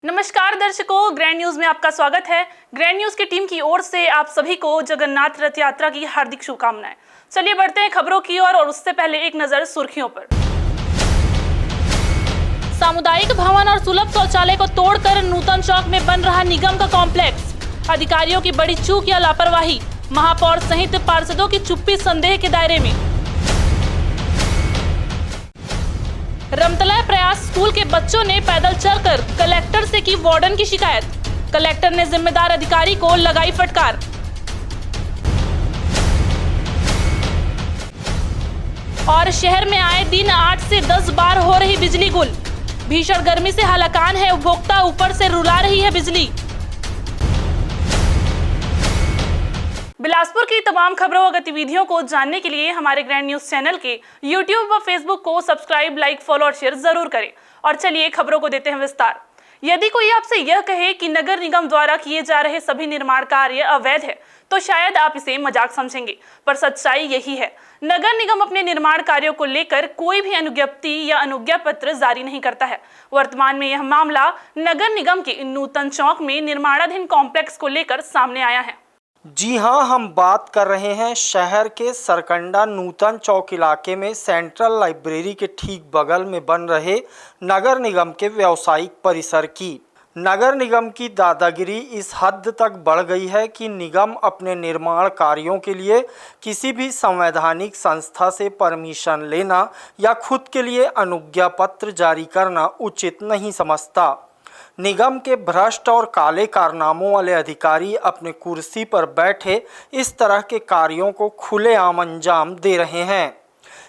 नमस्कार दर्शकों, grand news में आपका स्वागत है। ग्रैंड न्यूज की टीम की ओर से आप सभी को जगन्नाथ रथ यात्रा की हार्दिक शुभकामनाएं। चलिए बढ़ते हैं खबरों की ओर और उससे पहले एक नजर सुर्खियों पर। सामुदायिक भवन और सुलभ शौचालय को तोड़कर नूतन चौक में बन रहा निगम का कॉम्प्लेक्स। अधिकारियों की बड़ी चूक या लापरवाही, महापौर सहित पार्षदों की चुप्पी संदेह के दायरे में। रमतला प्रयास स्कूल के बच्चों ने पैदल चलकर कलेक्टर से की वार्डन की शिकायत। कलेक्टर ने जिम्मेदार अधिकारी को लगाई फटकार। और शहर में आए दिन 8 से 10 बार हो रही बिजली गुल। भीषण गर्मी से हलाकान है उपभोक्ता, ऊपर से रुला रही है बिजली। बिलासपुर की तमाम खबरों और गतिविधियों को जानने के लिए हमारे ग्रैंड न्यूज चैनल के यूट्यूब व फेसबुक को सब्सक्राइब, लाइक, फॉलो और शेयर जरूर करें। और चलिए खबरों को देते हैं विस्तार। यदि कोई आपसे यह कहे कि नगर निगम द्वारा किए जा रहे सभी निर्माण कार्य अवैध है, तो शायद आप इसे मजाक समझेंगे, पर सच्चाई यही है। नगर निगम अपने निर्माण कार्यों को लेकर कोई भी अनुज्ञप्ति या अनुज्ञा पत्र जारी नहीं करता है। वर्तमान में यह मामला नगर निगम के नूतन चौक में निर्माणाधीन कॉम्प्लेक्स को लेकर सामने आया है। जी हाँ, हम बात कर रहे हैं शहर के सरकंडा नूतन चौक इलाके में सेंट्रल लाइब्रेरी के ठीक बगल में बन रहे नगर निगम के व्यावसायिक परिसर की। नगर निगम की दादागिरी इस हद तक बढ़ गई है कि निगम अपने निर्माण कार्यों के लिए किसी भी संवैधानिक संस्था से परमिशन लेना या खुद के लिए अनुज्ञा पत्र जारी करना उचित नहीं समझता। निगम के भ्रष्ट और काले कारनामों वाले अधिकारी अपने कुर्सी पर बैठे इस तरह के कार्यों को खुलेआम अंजाम दे रहे हैं।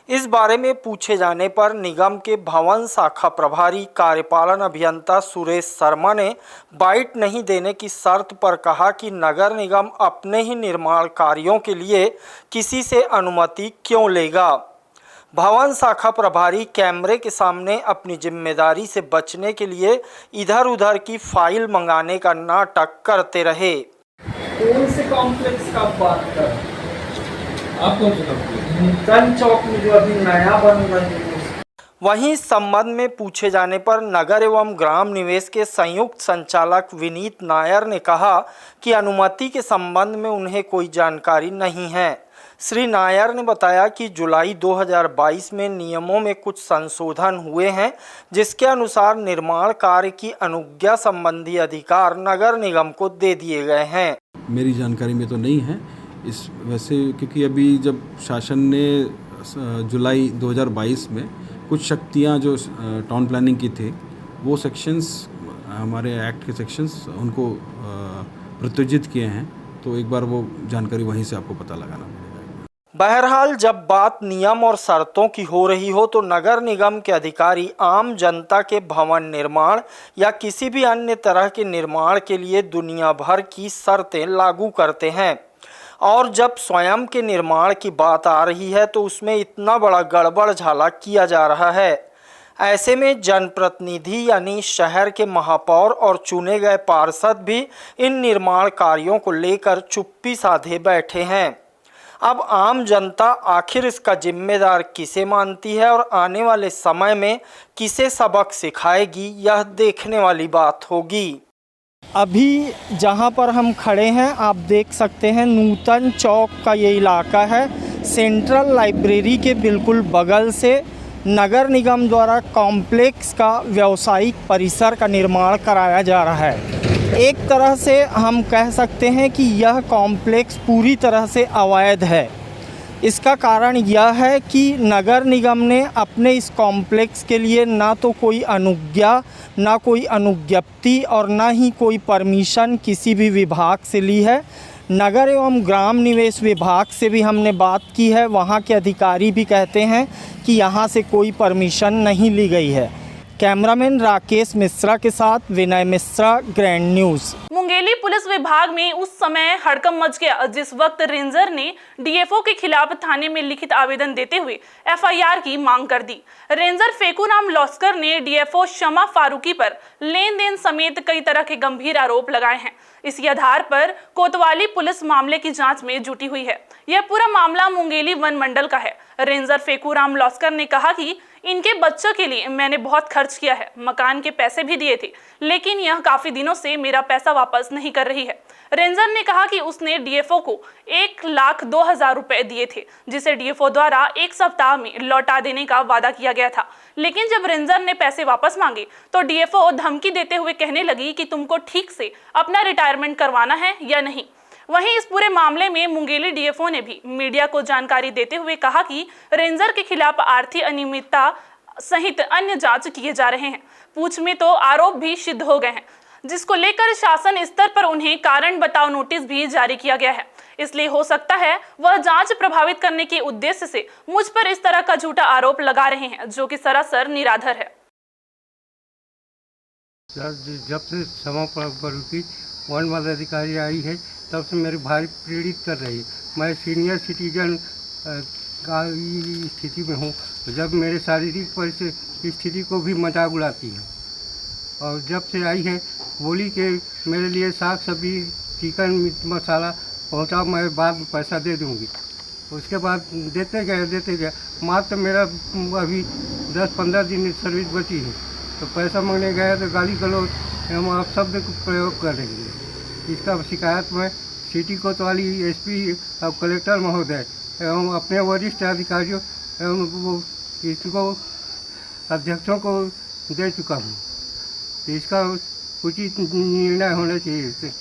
इस बारे में पूछे जाने पर निगम के भवन शाखा प्रभारी कार्यपालन अभियंता सुरेश शर्मा ने बाइट नहीं देने की शर्त पर कहा कि नगर निगम अपने ही निर्माण कार्यों के लिए किसी से अनुमति क्यों लेगा। भवन शाखा प्रभारी कैमरे के सामने अपनी जिम्मेदारी से बचने के लिए इधर उधर की फाइल मंगाने का नाटक करते रहे। कौन से कॉम्प्लेक्स का बात कर? आप कौन से कॉम्प्लेक्स? नूतन चौक में जो अभी नया बन रहा है। वहीं इस संबंध में पूछे जाने पर नगर एवं ग्राम निवेश के संयुक्त संचालक विनीत नायर ने कहा कि अनुमति के संबंध में उन्हें कोई जानकारी नहीं है। श्री नायर ने बताया कि जुलाई 2022 में नियमों में कुछ संशोधन हुए हैं, जिसके अनुसार निर्माण कार्य की अनुज्ञा संबंधी अधिकार नगर निगम को दे दिए गए हैं। मेरी जानकारी में तो नहीं है इस वैसे, क्योंकि अभी जब शासन ने जुलाई 2022 में कुछ शक्तियां जो टाउन प्लानिंग की थी, वो सेक्शंस हमारे एक्ट के सेक्शंस उनको प्रत्युजित किए हैं, तो एक बार वो जानकारी वहीं से आपको पता लगाना पड़ेगा। बहरहाल, जब बात नियम और शर्तों की हो रही हो तो नगर निगम के अधिकारी आम जनता के भवन निर्माण या किसी भी अन्य तरह के निर्माण के लिए दुनिया भर की शर्तें लागू करते हैं, और जब स्वयं के निर्माण की बात आ रही है तो उसमें इतना बड़ा गड़बड़ झाला किया जा रहा है। ऐसे में जनप्रतिनिधि यानी शहर के महापौर और चुने गए पार्षद भी इन निर्माण कार्यों को लेकर चुप्पी साधे बैठे हैं। अब आम जनता आखिर इसका जिम्मेदार किसे मानती है और आने वाले समय में किसे सबक सिखाएगी, यह देखने वाली बात होगी। अभी जहां पर हम खड़े हैं आप देख सकते हैं, नूतन चौक का ये इलाका है। सेंट्रल लाइब्रेरी के बिल्कुल बगल से नगर निगम द्वारा कॉम्प्लेक्स का व्यावसायिक परिसर का निर्माण कराया जा रहा है। एक तरह से हम कह सकते हैं कि यह कॉम्प्लेक्स पूरी तरह से अवैध है। इसका कारण यह है कि नगर निगम ने अपने इस कॉम्प्लेक्स के लिए ना तो कोई अनुज्ञा, ना कोई अनुज्ञप्ति और ना ही कोई परमिशन किसी भी विभाग से ली है। नगर एवं ग्राम निवेश विभाग से भी हमने बात की है, वहाँ के अधिकारी भी कहते हैं कि यहाँ से कोई परमिशन नहीं ली गई है। कैमरामैन राकेश मिश्रा के साथ Vinay Mishra, Grand News. Mungeli police विभाग में उस समय हड़कंप मच गया जिस वक्त रेंजर ने डीएफओ के खिलाफ थाने में लिखित आवेदन देते हुए एफआईआर की मांग कर दी। रेंजर फेकूराम लॉस्कर ने डीएफओ शमा फारूकी पर लेन देन समेत कई तरह के गंभीर आरोप लगाए हैं। इसी आधार पर कोतवाली पुलिस मामले की जांच में जुटी हुई है। यह पूरा मामला मुंगेली वन मंडल का है। रेंजर फेकूराम लॉस्कर ने कहा कि इनके बच्चों के लिए मैंने बहुत खर्च किया है, मकान के पैसे भी दिए थे, लेकिन यह काफी दिनों से मेरा पैसा वापस नहीं कर रही है। रेंजर ने कहा कि उसने डीएफओ को 1,02,000 रुपए दिए थे, जिसे डीएफओ द्वारा 1 सप्ताह में लौटा देने का वादा किया गया था। लेकिन जब रेंजर ने पैसे वापस मांगे तो डीएफओ धमकी देते हुए कहने लगी कि तुमको ठीक से अपना रिटायरमेंट करवाना है या नहीं। वहीं इस पूरे मामले में मुंगेली डीएफओ ने भी मीडिया को जानकारी देते हुए कहा कि रेंजर के खिलाफ आर्थिक अनियमितता सहित अन्य जांच किए जा रहे हैं। पूछ में तो आरोप भी सिद्ध हो गए हैं, जिसको लेकर शासन स्तर पर उन्हें कारण बताओ नोटिस भी जारी किया गया है। इसलिए हो सकता है वह जांच प्रभावित करने के उद्देश्य से मुझ पर इस तरह का झूठा आरोप लगा रहे हैं, जो कि सरासर निराधार है। जब से क्षमा प्रवृत्ति वन पदाधिकारी आई है तब से मेरे भाई प्रेरित कर रही है। मैं सीनियर सिटीजन का स्थिति में हूँ, जब मेरे शारीरिक स्थिति को भी मजाक उड़ाती है। और जब से आई है बोली कि मेरे लिए साग सब्जी चिकन मीट मसाला पहुँचा, मैं बाद में पैसा दे दूँगी। उसके बाद देते गए मात्र मेरा अभी 10-15 दिन सर्विस बची है, तो पैसा मांगने गया तो गाली गलौज एवं आप शब्द को प्रयोग कर रही है। इसका शिकायत मैं सिटी कोतवाली एसपी और कलेक्टर महोदय एवं अपने वरिष्ठ अधिकारियों एवं इसको अध्यक्षों को दे चुका हूँ। तो इसका उचित निर्णय होना चाहिए इससे।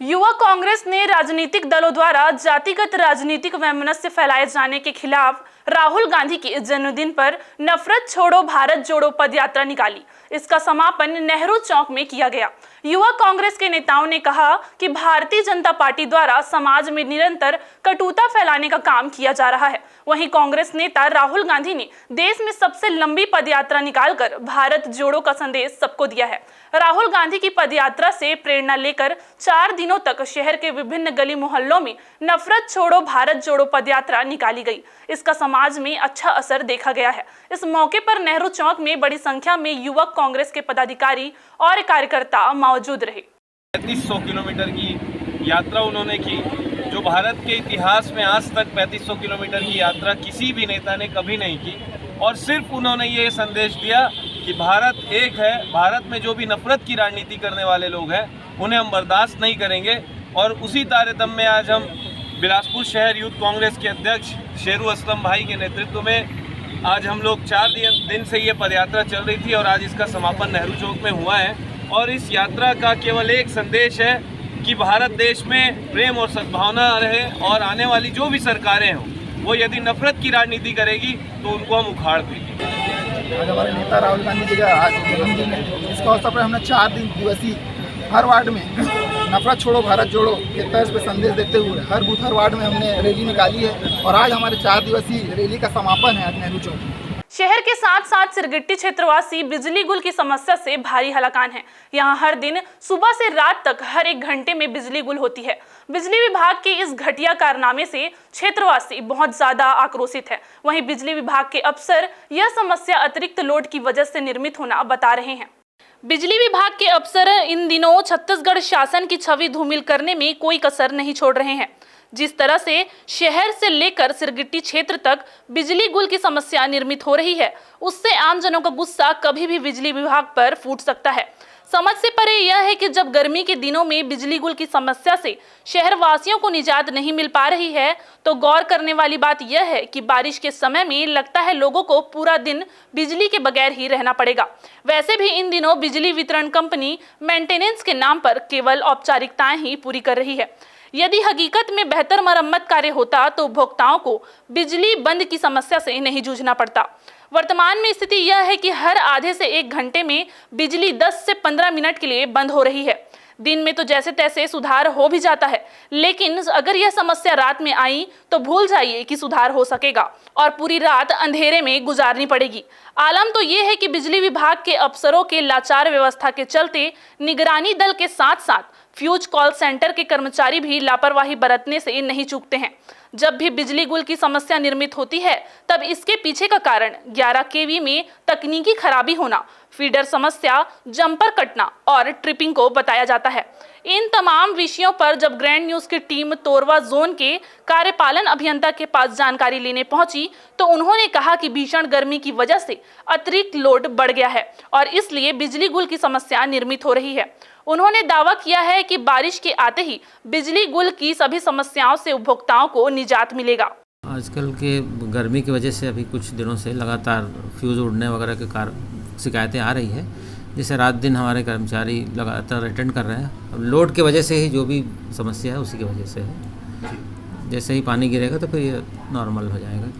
युवा कांग्रेस ने राजनीतिक दलों द्वारा जातिगत राजनीतिक वैमनस्य फैलाए जाने के खिलाफ राहुल गांधी के जन्मदिन पर नफरत छोड़ो भारत जोड़ो पदयात्रा निकाली। इसका समापन नेहरू चौक में किया गया। युवा कांग्रेस के नेताओं ने कहा कि भारतीय जनता पार्टी द्वारा समाज में निरंतर कटुता फैलाने का काम किया जा रहा है। वहीं कांग्रेस नेता राहुल गांधी ने देश में सबसे लंबी पदयात्रा निकालकर भारत जोड़ो का संदेश सबको दिया है। राहुल गांधी की पदयात्रा से प्रेरणा लेकर 4 दिनों तक शहर के विभिन्न गली मोहल्लों में नफरत छोड़ो भारत जोड़ो पदयात्रा निकाली गई। इसका समाज में अच्छा असर देखा गया है। इस मौके पर नेहरू चौक में बड़ी संख्या में युवक कांग्रेस के पदाधिकारी और कार्यकर्ता मौजूद रहे। 3500 किलोमीटर की यात्रा उन्होंने की, जो भारत के इतिहास में आज तक 3500 किलोमीटर की यात्रा किसी भी नेता ने कभी नहीं की। और सिर्फ उन्होंने ये संदेश दिया कि भारत एक है, भारत में जो भी नफरत की राजनीति करने वाले लोग हैं उन्हें हम बर्दाश्त नहीं करेंगे। और उसी तारतम्य में आज हम बिलासपुर शहर यूथ कांग्रेस के अध्यक्ष शेरू असलम भाई के नेतृत्व में आज हम लोग 4 दिन से ये पदयात्रा चल रही थी और आज इसका समापन नेहरू चौक में हुआ है। और इस यात्रा का केवल एक संदेश है कि भारत देश में प्रेम और सद्भावना रहे और आने वाली जो भी सरकारें हों वो यदि नफरत की राजनीति करेगी तो उनको हम उखाड़ देंगे। आज हमारे नेता राहुल गांधी जी का आज जन्मदिन है। इसका अवसर पर हमने 4 दिन दिवसीय हर वार्ड में नफरत छोड़ो भारत जोड़ो के तर्ज पर संदेश देते हुए हर बूथ हर वार्ड में हमने रैली निकाली है। और आज हमारे 4 दिवसीय रैली का समापन है आज नेहरू चौक में। शहर के साथ साथ सिरगिट्टी क्षेत्रवासी बिजली गुल की समस्या से भारी हलाकान है। यहाँ हर दिन सुबह से रात तक हर 1 घंटे में बिजली गुल होती है। बिजली विभाग के इस घटिया कारनामे से क्षेत्रवासी बहुत ज्यादा आक्रोशित है। वहीं बिजली विभाग के अफसर यह समस्या अतिरिक्त लोड की वजह से निर्मित होना बता रहे हैं। बिजली विभाग के अफसर इन दिनों छत्तीसगढ़ शासन की छवि धूमिल करने में कोई कसर नहीं छोड़ रहे हैं। जिस तरह से शहर से लेकर सिरगिट्टी क्षेत्र तक बिजली गुल की समस्या निर्मित हो रही है, उससे आमजनों का गुस्सा कभी भी बिजली विभाग पर फूट सकता है। समझ से परे यह है कि जब गर्मी के दिनों में बिजली गुल की समस्या से शहर वासियों को निजात नहीं मिल पा रही है, तो गौर करने वाली बात यह है कि बारिश के समय में लगता है लोगों को पूरा दिन बिजली के बगैर ही रहना पड़ेगा। वैसे भी इन दिनों बिजली वितरण कंपनी मेंटेनेंस के नाम पर केवल औपचारिकताएं ही पूरी कर रही है। यदि हकीकत में बेहतर मरम्मत कार्य होता तो उपभोक्ताओं को बिजली बंद की समस्या से नहीं जूझना पड़ता। वर्तमान में स्थिति यह है कि हर आधे से 1 घंटे में बिजली 10 से 15 मिनट के लिए बंद हो रही है। दिन में तो जैसे तैसे सुधार हो भी जाता है, लेकिन अगर यह समस्या रात में आई तो भूल जाइए कि सुधार हो सकेगा और पूरी रात अंधेरे में गुजारनी पड़ेगी। आलम तो ये है कि बिजली विभाग के अफसरों के लाचार व्यवस्था के चलते निगरानी दल के साथ साथ फ्यूज कॉल सेंटर के कर्मचारी भी लापरवाही बरतने से नहीं चूकते हैं। जब भी बिजली गुल की समस्या निर्मित होती है तब इसके पीछे का कारण 11 केवी में तकनीकी खराबी होना, फीडर समस्या, जंपर कटना और ट्रिपिंग को बताया जाता है। इन तमाम विषयों पर जब ग्रैंड न्यूज की टीम तोरवा जोन के कार्यपालन अभियंता के पास जानकारी लेने पहुंची तो उन्होंने कहा कि भीषण गर्मी की वजह से अतिरिक्त लोड बढ़ गया है और इसलिए बिजली गुल की समस्या निर्मित हो रही है। उन्होंने दावा किया है कि बारिश के आते ही बिजली गुल की सभी समस्याओं से उपभोक्ताओं को निजात मिलेगा। आजकल के गर्मी की वजह से अभी कुछ दिनों से लगातार फ्यूज़ उड़ने वगैरह के कारण शिकायतें आ रही है, जिसे रात दिन हमारे कर्मचारी लगातार अटेंड कर रहे हैं। अब लोड की वजह से ही जो भी समस्या है उसी की वजह से है। जैसे ही पानी गिरेगा तो फिर ये नॉर्मल हो जाएगा।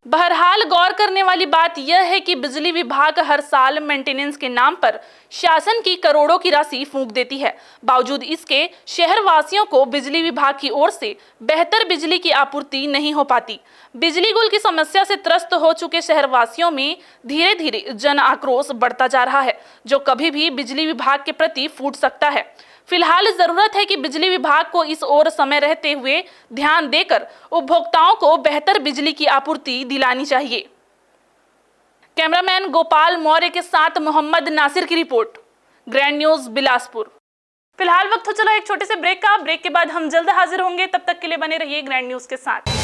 बहरहाल गौर करने वाली बात यह है कि बिजली विभाग हर साल मेंटेनेंस के नाम पर शासन की करोड़ों की राशि फूंक देती है। बावजूद इसके शहर वासियों को बिजली विभाग की ओर से बेहतर बिजली की आपूर्ति नहीं हो पाती। बिजली गुल की समस्या से त्रस्त हो चुके शहर वासियों में धीरे धीरे जन आक्रोश बढ़ता जा रहा है, जो कभी भी बिजली विभाग के प्रति फूट सकता है। फिलहाल जरूरत है कि बिजली विभाग को इस ओर समय रहते हुए ध्यान देकर उपभोक्ताओं को बेहतर बिजली की आपूर्ति दिलानी चाहिए। कैमरामैन गोपाल मौर्य के साथ मोहम्मद नासिर की रिपोर्ट, ग्रैंड न्यूज बिलासपुर। फिलहाल वक्त हो चला एक छोटे से ब्रेक का। ब्रेक के बाद हम जल्द हाजिर होंगे, तब तक के लिए बने रहिए ग्रैंड न्यूज के साथ।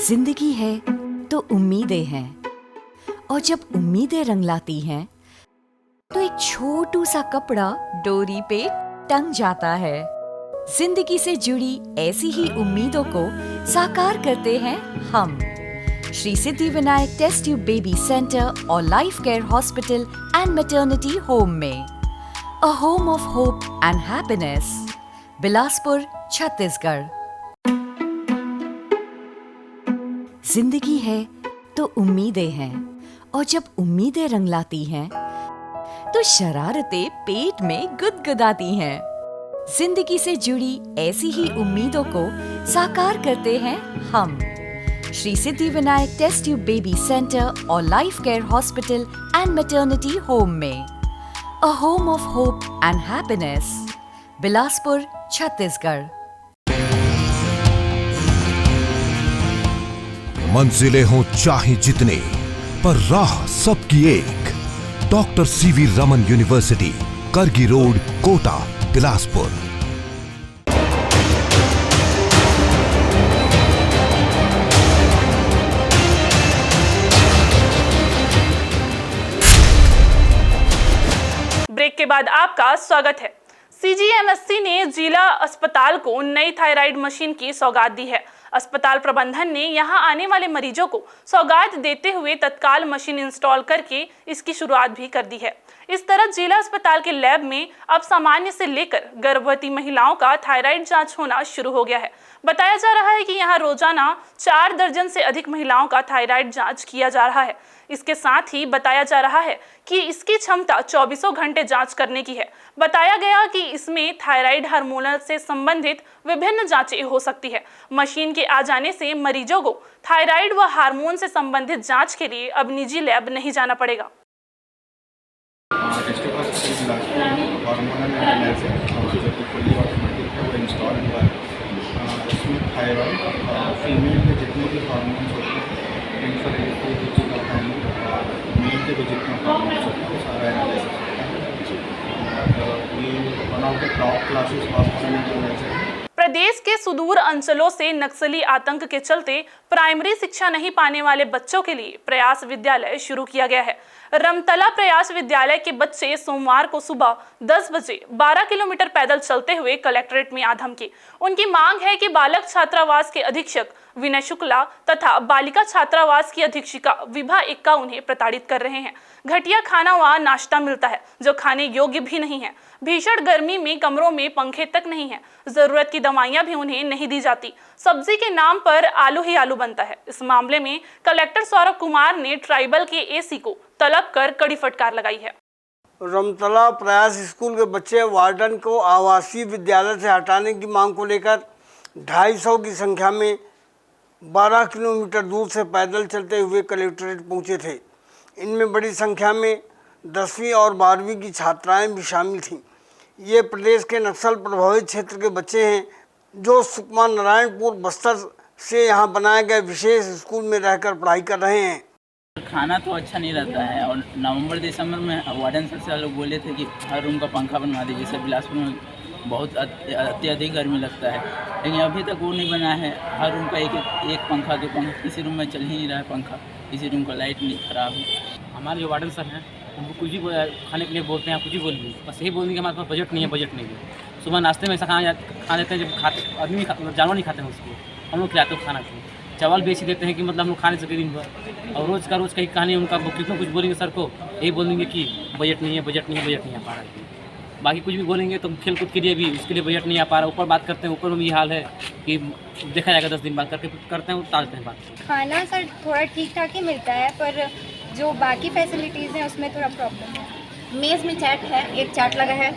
जिंदगी है तो उम्मीदें हैं, और जब उम्मीदें रंग लाती हैं तो एक छोटू सा कपड़ा डोरी पे टंग जाता है। जिंदगी से जुड़ी ऐसी ही उम्मीदों को साकार करते हैं हम Shri Siddhi Vinayak test tube baby centre और life care hospital and maternity home में। A home of hope and happiness, Bilaspur, Chhattisgarh. जिंदगी है तो उम्मीदें हैं, और जब उम्मीदें रंग लाती हैं तो शरारतें पेट में गुदगुदाती हैं। जिंदगी से जुड़ी ऐसी ही उम्मीदों को साकार करते हैं हम Shri Siddhi Vinayak test tube baby centre और life care hospital and maternity home में। A home of hope and happiness, Bilaspur, Chhattisgarh. मंजिलें हों चाहे जितने, पर राह सबकी एक। Doctor C V Raman university, Kargi road, Kota, Bilaspur. Break के बाद आपका स्वागत है। सीजीएमएससी ने जिला अस्पताल को नई थायराइड मशीन की सौगात दी है। अस्पताल प्रबंधन ने यहां आने वाले मरीजों को सौगात देते हुए तत्काल मशीन इंस्टॉल करके इसकी शुरुआत भी कर दी है। इस तरह जिला अस्पताल के लैब में अब सामान्य से लेकर गर्भवती महिलाओं का थायराइड जांच होना शुरू हो गया है। बताया जा रहा है कि यहां रोजाना 4 दर्जन से अधिक महिलाओं का थायराइड जांच किया जा रहा है। इसके साथ ही बताया जा रहा है कि इसकी क्षमता 24 घंटे जांच करने की है। बताया गया कि इसमें थायराइड हार्मोनल से संबंधित विभिन्न जांचें हो सकती है। मशीन के आ जाने से मरीजों को थायराइड व हार्मोन से संबंधित जांच के लिए अब निजी लैब नहीं जाना पड़ेगा। थायराइड फीमेल के जितने भी हार्मोन्स होते हैं, इन्फर्टिलिटी के जितना हार्मोन, मेल के भी जितना हार्मोन्स होते हैं, सारा एनालिसिस होता है। ये one of the top classes hospital है। प्रदेश के सुदूर अंचलों से नक्सली आतंक के चलते प्राइमरी शिक्षा नहीं पाने वाले बच्चों के लिए प्रयास विद्यालय शुरू किया गया है। रमतला प्रयास विद्यालय के बच्चे सोमवार को सुबह 10 बजे 12 किलोमीटर पैदल चलते हुए कलेक्ट्रेट में आ धमके। उनकी मांग है कि बालक छात्रावास के अधीक्षक विनय शुक्ला तथा बालिका छात्रावास की अधीक्षिका विभा एक्का उन्हें प्रताड़ित कर रहे हैं। घटिया खाना व नाश्ता मिलता है जो खाने योग्य भी नहीं है। भीषण गर्मी में कमरों में पंखे तक नहीं है। जरूरत की दवाइयां भी उन्हें नहीं दी जाती। सब्जी के नाम पर आलू ही आलू बनता है। इस मामले में कलेक्टर सौरभ कुमार ने ट्राइबल के एसी को तलब कर कड़ी फटकार लगाई है। रमतला प्रयास स्कूल के बच्चे वार्डन को आवासीय विद्यालय से हटाने की मांग को लेकर 250 की संख्या में 12 किलोमीटर दूर से पैदल चलते हुए कलेक्ट्रेट पहुंचे थे। इनमें बड़ी संख्या में 10वीं और 12वीं की छात्राएं भी शामिल थीं। ये प्रदेश के नक्सल प्रभावित क्षेत्र के बच्चे हैं जो सुकमा नारायणपुर बस्तर से यहाँ बनाए गए विशेष स्कूल में रहकर पढ़ाई कर रहे हैं। खाना तो अच्छा नहीं रहता है और नवंबर दिसंबर में वार्डन सर से लोग बोले थे कि हर रूम का पंखा बनवा दीजिए। जैसे बिलासपुर में बहुत अत्यधिक गर्मी लगता है, लेकिन अभी तक वो नहीं बना है। हर रूम का एक पंखा 2 पंखा, किसी रूम में चल ही नहीं रहा है पंखा, किसी रूम का लाइट नहीं खराब है। हमारे जो वार्डन सर हैं उनको कुछ भी खाने के लिए बोलते हैं, कुछ भी बोलेंगे, बस यही बोलेंगे हमारे पास बजट नहीं है। सुबह नाश्ते में ऐसा खा लेते हैं जब खाते आदमी जानवर नहीं खाते हैं उसको, हम लोग खिलाते हैं खाना को। चावल बेच देते हैं कि मतलब हम लोग खा नहीं सके दिन भर, और रोज़ कहीं कहानी उनका कितना कुछ बोलेंगे सर को, यही बोलेंगे कि बजट नहीं है आ पा रहा है। बाकी कुछ भी बोलेंगे तो खेल कूद के लिए भी उसके लिए बजट नहीं आ पा रहा। ऊपर बात करते हैं, ऊपर में ये हाल है कि देखा जाएगा 10 दिन बाद करते हैं, उतारते हैं बात। खाना सर थोड़ा ठीक ठाक ही मिलता है, पर जो बाकी फैसिलिटीज़ हैं उसमें थोड़ा प्रॉब्लम है। मेज़ में चाट है, एक चाट लगा है,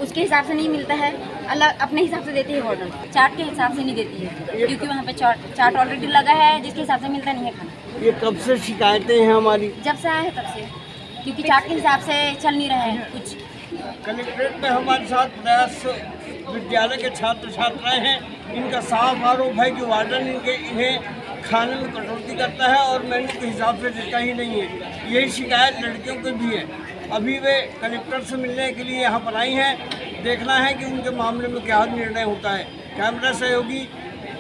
उसके हिसाब से नहीं मिलता है, अलग अपने हिसाब से देती है वार्डन, चाट के हिसाब से नहीं देती है, क्योंकि वहाँ पे चाट ऑलरेडी लगा है जिसके हिसाब से मिलता नहीं है खाना। ये कब से शिकायतें हैं हमारी? जब से आए हैं तब से, क्योंकि चाट के हिसाब से चल नहीं रहा है कुछ। कलेक्ट्रेट में हमारे साथ प्रयास विद्यालय के छात्र छात्राएं हैं। इनका साफ आरोप है कि वार्डन इन्हें खाने में कटौती करता है और मेन्यू के हिसाब से देता ही नहीं है। यही शिकायत लड़कियों की भी है। अभी वे कलेक्टर से मिलने के लिए यहाँ पर आई हैं। देखना है कि उनके मामले में क्या निर्णय होता है। कैमरा सहयोगी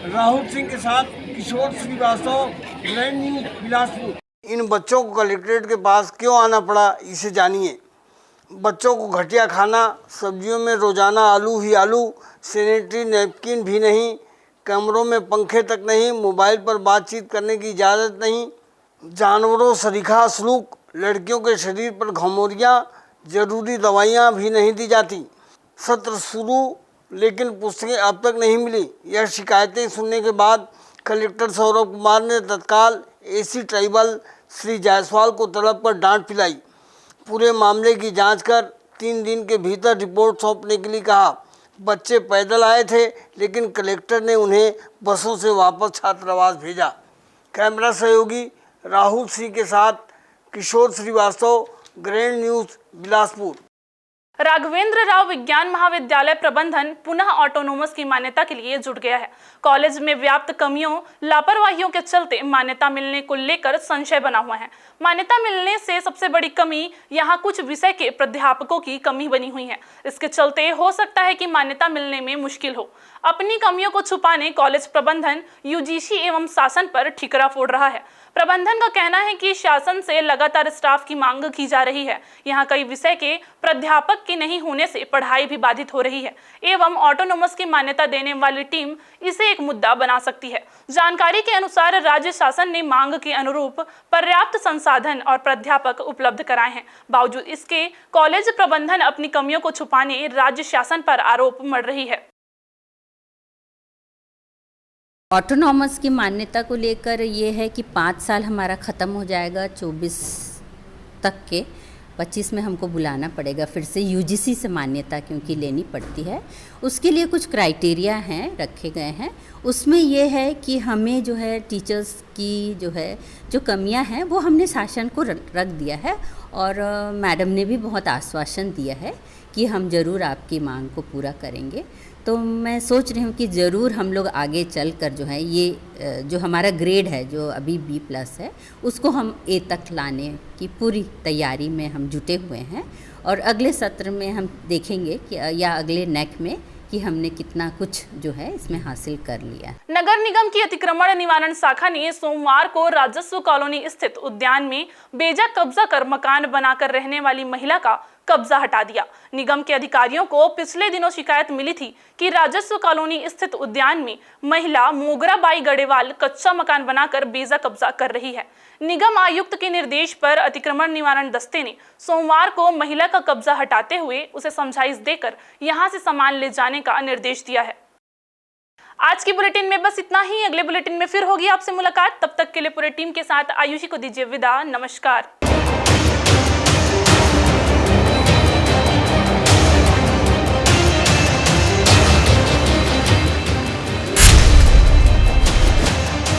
राहुल सिंह के साथ किशोर श्रीवास्तव, ग्रैंड न्यूज बिलासपुर। इन बच्चों को कलेक्ट्रेट के पास क्यों आना पड़ा, इसे जानिए। बच्चों को घटिया खाना, सब्जियों में रोजाना आलू ही आलू, सैनिटरी नैपकिन भी नहीं, कमरों में पंखे तक नहीं, मोबाइल पर बातचीत करने की इजाज़त नहीं, जानवरों सरीखा सलूक, लड़कियों के शरीर पर घमौरियाँ, ज़रूरी दवाइयाँ भी नहीं दी जाती। सत्र शुरू लेकिन पुस्तकें अब तक नहीं मिली। यह शिकायतें सुनने के बाद कलेक्टर सौरभ कुमार ने तत्काल एसी ट्राइबल श्री जायसवाल को तलब पर डांट पिलाई। पूरे मामले की जांच कर 3 दिन के भीतर रिपोर्ट सौंपने के लिए कहा। बच्चे पैदल आए थे लेकिन कलेक्टर ने उन्हें बसों से वापस छात्रावास भेजा। कैमरा सहयोगी राहुल सिंह के साथ किशोर श्रीवास्तव, ग्रैंड न्यूज बिलासपुर। राघवेंद्र राव विज्ञान महाविद्यालय प्रबंधन पुनः ऑटोनोमस की मान्यता के लिए जुट गया है। कॉलेज में व्याप्त कमियों, लापरवाहियों के चलते मान्यता मिलने को लेकर संशय बना हुआ है। मान्यता मिलने से सबसे बड़ी कमी यहाँ कुछ विषय के प्राध्यापकों की कमी बनी हुई है। इसके चलते हो सकता है कि मान्यता मिलने में मुश्किल हो। अपनी कमियों को छुपाने कॉलेज प्रबंधन यूजीसी एवं शासन पर ठिकरा फोड़ रहा है। प्रबंधन का कहना है कि शासन से लगातार स्टाफ की मांग की जा रही है। यहाँ कई विषय के प्राध्यापक के नहीं होने से पढ़ाई भी बाधित हो रही है एवं ऑटोनोमस की मान्यता देने वाली टीम इसे एक मुद्दा बना सकती है। जानकारी के अनुसार राज्य शासन ने मांग के अनुरूप पर्याप्त संसाधन और प्राध्यापक उपलब्ध कराए हैं। बावजूद इसके कॉलेज प्रबंधन अपनी कमियों को छुपाने राज्य शासन पर आरोप मढ़ रही है। ऑटोनॉमस की मान्यता को लेकर ये है कि 5 साल हमारा ख़त्म हो जाएगा 24 तक के, 25 में हमको बुलाना पड़ेगा फिर से यूजीसी से मान्यता, क्योंकि लेनी पड़ती है। उसके लिए कुछ क्राइटेरिया हैं, रखे गए हैं। उसमें ये है कि हमें जो है टीचर्स की जो कमियां हैं वो हमने शासन को रख दिया है, और मैडम ने भी बहुत आश्वासन दिया है कि हम ज़रूर आपकी मांग को पूरा करेंगे। तो मैं सोच रही हूँ कि ज़रूर हम लोग आगे चल कर जो है ये जो हमारा ग्रेड है जो अभी B+ है उसको हम A तक लाने की पूरी तैयारी में हम जुटे हुए हैं, और अगले सत्र में हम देखेंगे कि या अगले नेक में कि हमने कितना कुछ जो है इसमें हासिल कर लिया। नगर निगम की अतिक्रमण निवारण शाखा ने सोमवार को राजस्व कॉलोनी स्थित उद्यान में बेजा कब्जा कर मकान बनाकर रहने वाली महिला का कब्जा हटा दिया। निगम के अधिकारियों को पिछले दिनों शिकायत मिली थी कि राजस्व कॉलोनी स्थित उद्यान में महिला मोगराबाई गढ़ेवाल कच्चा मकान बनाकर बेजा कब्जा कर रही है। निगम आयुक्त के निर्देश पर अतिक्रमण निवारण दस्ते ने सोमवार को महिला का कब्जा हटाते हुए उसे समझाइश देकर यहां से सामान ले जाने का निर्देश दिया है। आज की बुलेटिन में बस इतना ही। अगले बुलेटिन में फिर होगी आपसे मुलाकात। तब तक के लिए पूरी टीम के साथ आयुषी को दीजिए विदा। नमस्कार।